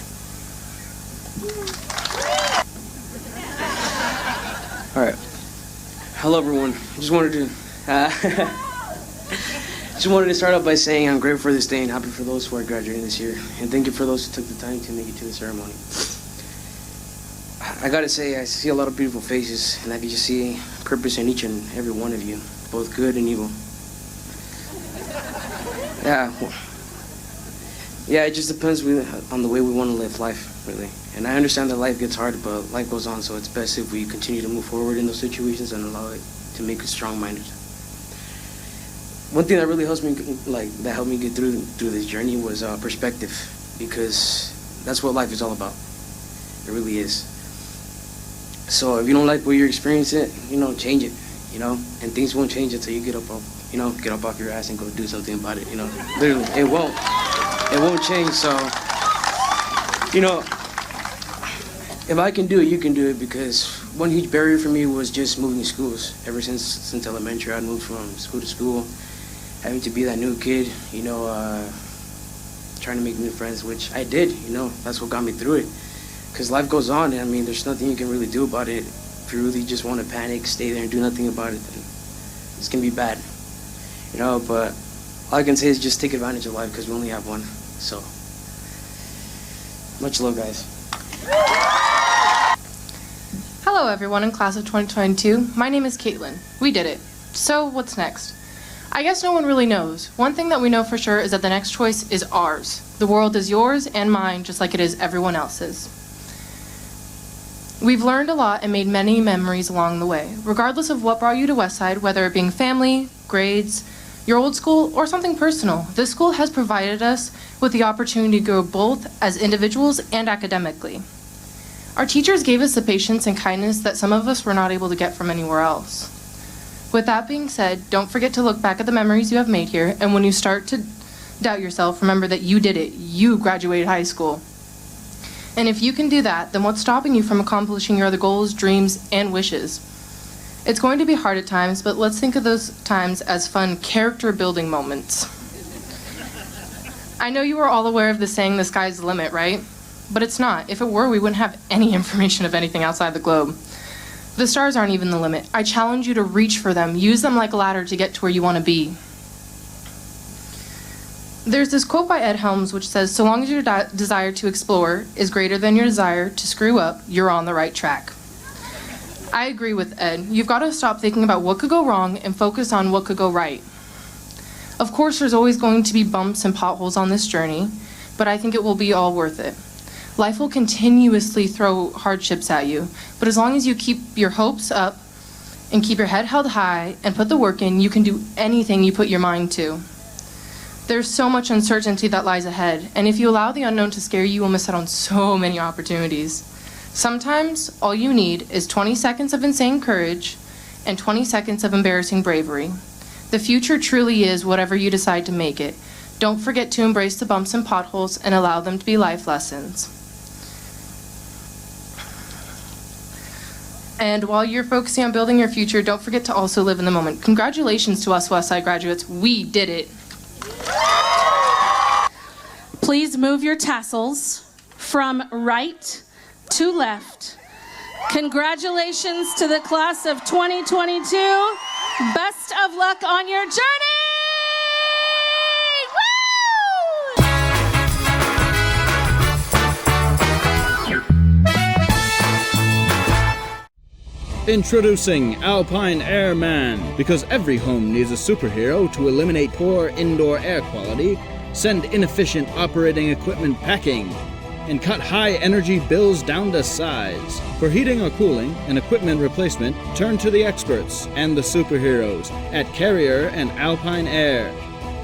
All right. Hello, everyone. Just wanted to start off by saying I'm grateful for this day and happy for those who are graduating this year, and thank you for those who took the time to make it to the ceremony. I gotta say, I see a lot of beautiful faces, and I can just see purpose in each and every one of you, both good and evil. Yeah, it just depends on the way we want to live life, really. And I understand that life gets hard, but life goes on, so it's best if we continue to move forward in those situations and allow it to make us strong-minded. one thing that really helps me, that helped me get through this journey was perspective, because that's what life is all about. It really is. So if you don't like what you're experiencing, change it, and things won't change until you get up off your ass and go do something about it, Literally, it won't change. So, if I can do it, you can do it, because one huge barrier for me was just moving schools. Ever since elementary, I'd moved from school to school, having to be that new kid, trying to make new friends, which I did, that's what got me through it. Because life goes on, and I mean, there's nothing you can really do about it. If you really just want to panic, stay there and do nothing about it, then it's going to be bad, but all I can say is just take advantage of life, because we only have one. So, much love, guys. Hello everyone in class of 2022. My name is Caitlin. We did it. So what's next? I guess no one really knows. One thing that we know for sure is that the next choice is ours. The world is yours and mine, just like it is everyone else's. We've learned a lot and made many memories along the way. Regardless of what brought you to Westside, whether it being family, grades, your old school, or something personal, this school has provided us with the opportunity to grow both as individuals and academically. Our teachers gave us the patience and kindness that some of us were not able to get from anywhere else. With that being said, don't forget to look back at the memories you have made here, and when you start to doubt yourself, remember that you did it. You graduated high school. And if you can do that, then what's stopping you from accomplishing your other goals, dreams, and wishes? It's going to be hard at times, but let's think of those times as fun character-building moments. I know you are all aware of the saying, the sky's the limit, right? But it's not. If it were, we wouldn't have any information of anything outside the globe. The stars aren't even the limit. I challenge you to reach for them. Use them like a ladder to get to where you want to be. There's this quote by Ed Helms which says, so long as your desire to explore is greater than your desire to screw up, you're on the right track. I agree with Ed. You've got to stop thinking about what could go wrong and focus on what could go right. Of course, there's always going to be bumps and potholes on this journey, but I think it will be all worth it. Life will continuously throw hardships at you, but as long as you keep your hopes up and keep your head held high and put the work in, you can do anything you put your mind to. There's so much uncertainty that lies ahead, and if you allow the unknown to scare you, you will miss out on so many opportunities. Sometimes all you need is 20 seconds of insane courage and 20 seconds of embarrassing bravery. The future truly is whatever you decide to make it. Don't forget to embrace the bumps and potholes and allow them to be life lessons. And while you're focusing on building your future, don't forget to also live in the moment. Congratulations to us Westside graduates. We did it. Please move your tassels from right to left. Congratulations to the class of 2022. Best of luck on your journey! Introducing Alpine Airman. Because every home needs a superhero to eliminate poor indoor air quality, send inefficient operating equipment packing, and cut high energy bills down to size. For heating or cooling and equipment replacement, turn to the experts and the superheroes at Carrier and Alpine Air.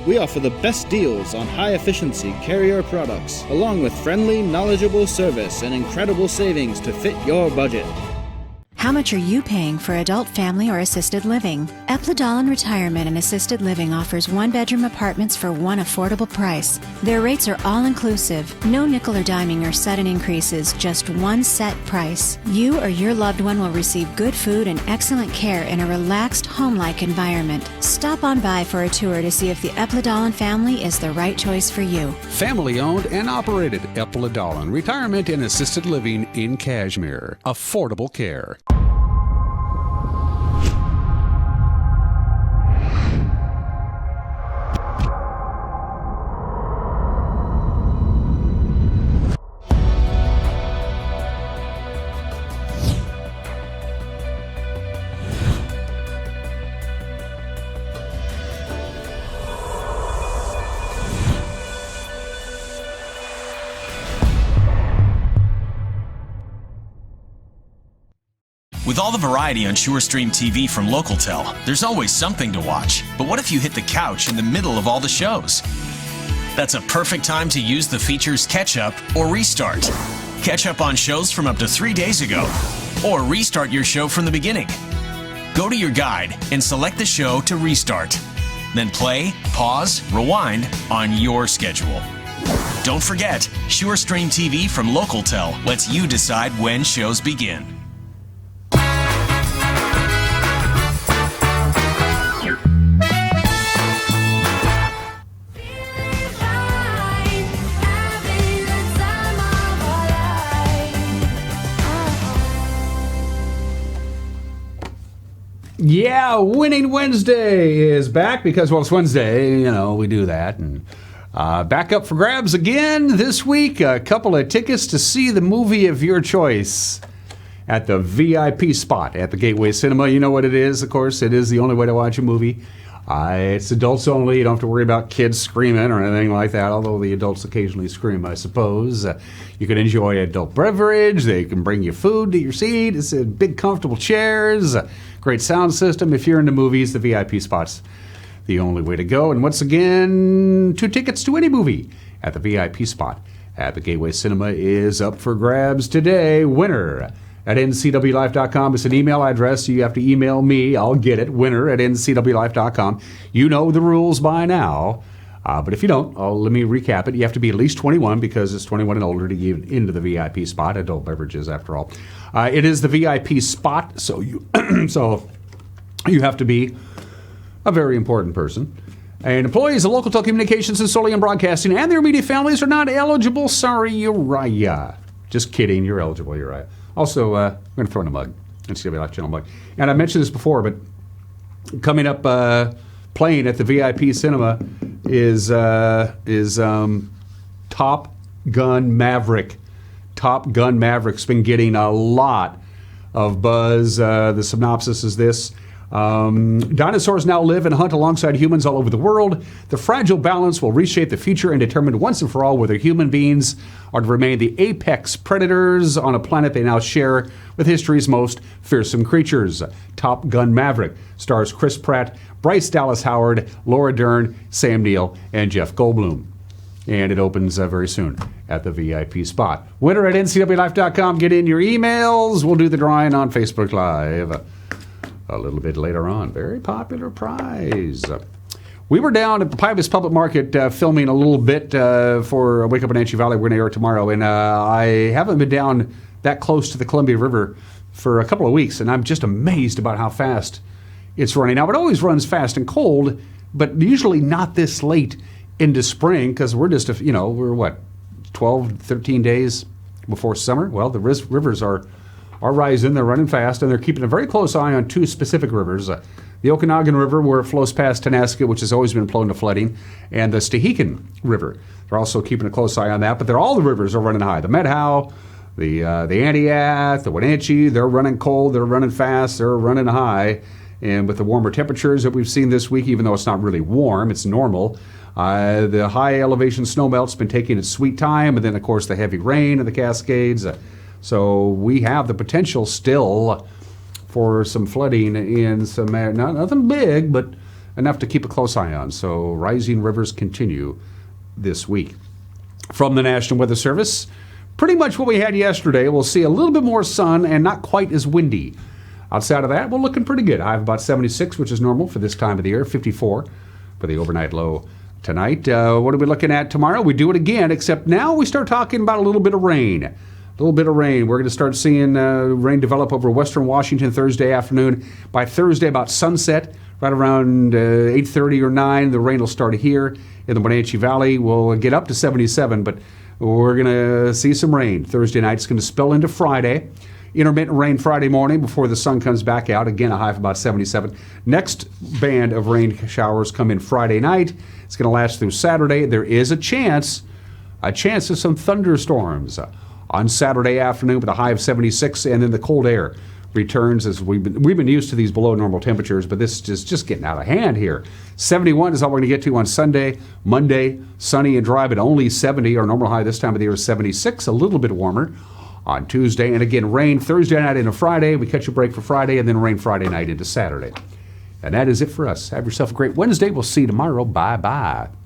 We offer the best deals on high-efficiency Carrier products, along with friendly, knowledgeable service and incredible savings to fit your budget. How much are you paying for adult, family, or assisted living? Epladolin Retirement and Assisted Living offers one-bedroom apartments for one affordable price. Their rates are all-inclusive. No nickel or diming or sudden increases, just one set price. You or your loved one will receive good food and excellent care in a relaxed, home-like environment. Stop on by for a tour to see if the Epladolin family is the right choice for you. Family-owned and operated Epladolin Retirement and Assisted Living in Cashmere. Affordable care. With all the variety on SureStream TV from LocalTel, there's always something to watch. But what if you hit the couch in the middle of all the shows? That's a perfect time to use the features Catch Up or Restart. Catch up on shows from up to 3 days ago, or restart your show from the beginning. Go to your guide and select the show to restart. Then play, pause, rewind on your schedule. Don't forget, SureStream TV from LocalTel lets you decide when shows begin. Yeah, Winning Wednesday is back because, well, it's Wednesday, we do that. And back up for grabs again this week. A couple of tickets to see the movie of your choice at the VIP spot at the Gateway Cinema. You know what it is, of course. It is the only way to watch a movie. It's adults only. You don't have to worry about kids screaming or anything like that, although the adults occasionally scream, I suppose. You can enjoy adult beverage. They can bring you food to your seat. It's big, comfortable chairs. Great sound system. If you're into movies, the VIP spot's the only way to go. And once again, 2 tickets to any movie at the VIP spot at the Gateway Cinema is up for grabs today. Winner at ncwlife.com. It's an email address. You have to email me. I'll get it. Winner at ncwlife.com. You know the rules by now. But if you don't, let me recap it. You have to be at least 21 because it's 21 and older to get into the VIP spot. Adult beverages, after all. It is the VIP spot, so you have to be a very important person. And employees of Local Telecommunications and Solian Broadcasting and their immediate families are not eligible. Sorry, Uriah. Just kidding. You're eligible, Uriah. Also, I'm going to throw in a mug. NCW Life Channel mug. And I mentioned this before, but coming up, playing at the VIP Cinema is Top Gun Maverick. Top Gun Maverick's been getting a lot of buzz. The synopsis is this. Dinosaurs now live and hunt alongside humans all over the world. The fragile balance will reshape the future and determine once and for all whether human beings are to remain the apex predators on a planet they now share with history's most fearsome creatures. Top Gun Maverick stars Chris Pratt, Bryce Dallas Howard, Laura Dern, Sam Neill, and Jeff Goldblum. And it opens very soon at the VIP spot. Winner at ncwlife.com. Get in your emails. We'll do the drawing on Facebook Live a little bit later on. Very popular prize. We were down at the Pybus Public Market filming a little bit for Wake Up in Wenatchee Valley. We're going to air tomorrow. And I haven't been down that close to the Columbia River for a couple of weeks. And I'm just amazed about how fast it's running. Now, it always runs fast and cold, but usually not this late into spring because we're just, we're what, 12, 13 days before summer? Well, the rivers are rising. They're running fast, and they're keeping a very close eye on 2 specific rivers. The Okanagan River, where it flows past Tenasket, which has always been prone to flooding, and the Stehekin River. They're also keeping a close eye on that, but all the rivers are running high. The Medhow, the Anayath, the Wenatchee, they're running cold, they're running fast, they're running high. And with the warmer temperatures that we've seen this week, even though it's not really warm, it's normal, the high elevation snowmelt's been taking its sweet time, and then, of course, the heavy rain in the Cascades. So we have the potential still for some flooding in some, nothing big, but enough to keep a close eye on. So rising rivers continue this week. From the National Weather Service, pretty much what we had yesterday. We'll see a little bit more sun and not quite as windy. Outside of that, we're looking pretty good. I have about 76, which is normal for this time of the year, 54 for the overnight low tonight. What are we looking at tomorrow? We do it again, except now we start talking about a little bit of rain. A little bit of rain. We're going to start seeing rain develop over western Washington Thursday afternoon. By Thursday, about sunset, right around 8:30 or 9, the rain will start here in the Wenatchee Valley. We'll get up to 77, but we're going to see some rain. Thursday night, it's going to spill into Friday. Intermittent rain Friday morning before the sun comes back out. Again, a high of about 77. Next band of rain showers come in Friday night. It's going to last through Saturday. There is a chance of some thunderstorms on Saturday afternoon with a high of 76, and then the cold air returns as we've been used to these below normal temperatures, but this is just getting out of hand here. 71 is all we're going to get to on Sunday. Monday, sunny and dry, but only 70. Our normal high this time of the year is 76, a little bit warmer. on Tuesday. And again, rain Thursday night into Friday. We catch a break for Friday, and then rain Friday night into Saturday. And that is it for us. Have yourself a great Wednesday. We'll see you tomorrow. Bye-bye.